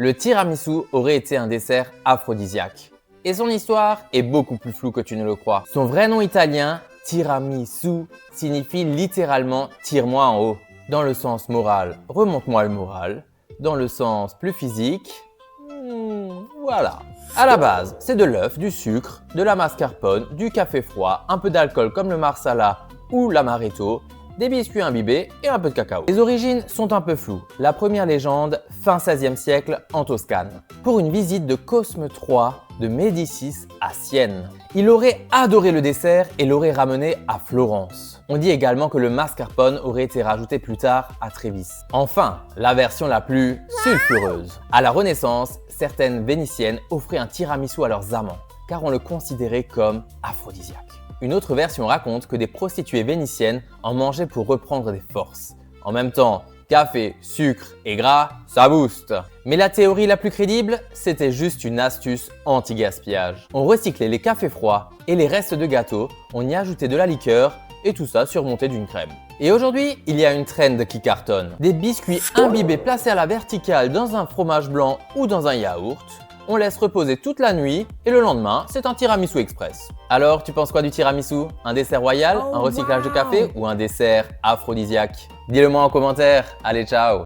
Le tiramisu aurait été un dessert aphrodisiaque. Et son histoire est beaucoup plus floue que tu ne le crois. Son vrai nom italien, tiramisu, signifie littéralement « tire-moi en haut ». Dans le sens moral, remonte-moi le moral. Dans le sens plus physique, voilà. À la base, c'est de l'œuf, du sucre, de la mascarpone, du café froid, un peu d'alcool comme le marsala ou l'amaretto, des biscuits imbibés et un peu de cacao. Les origines sont un peu floues. La première légende, fin XVIe siècle, en Toscane, pour une visite de Cosme III de Médicis à Sienne. Il aurait adoré le dessert et l'aurait ramené à Florence. On dit également que le mascarpone aurait été rajouté plus tard à Trévis. Enfin, la version la plus sulfureuse. À la Renaissance, certaines Vénitiennes offraient un tiramisu à leurs amants, car on le considérait comme aphrodisiaque. Une autre version raconte que des prostituées vénitiennes en mangeaient pour reprendre des forces. En même temps, café, sucre et gras, ça booste. Mais la théorie la plus crédible, c'était juste une astuce anti-gaspillage. On recyclait les cafés froids et les restes de gâteaux, on y ajoutait de la liqueur et tout ça surmonté d'une crème. Et aujourd'hui, il y a une trend qui cartonne. Des biscuits imbibés placés à la verticale dans un fromage blanc ou dans un yaourt. On laisse reposer toute la nuit et le lendemain, c'est un tiramisu express. Alors, tu penses quoi du tiramisu? Un dessert royal, un recyclage de café ou un dessert aphrodisiaque? Dis-le moi en commentaire. Allez, ciao!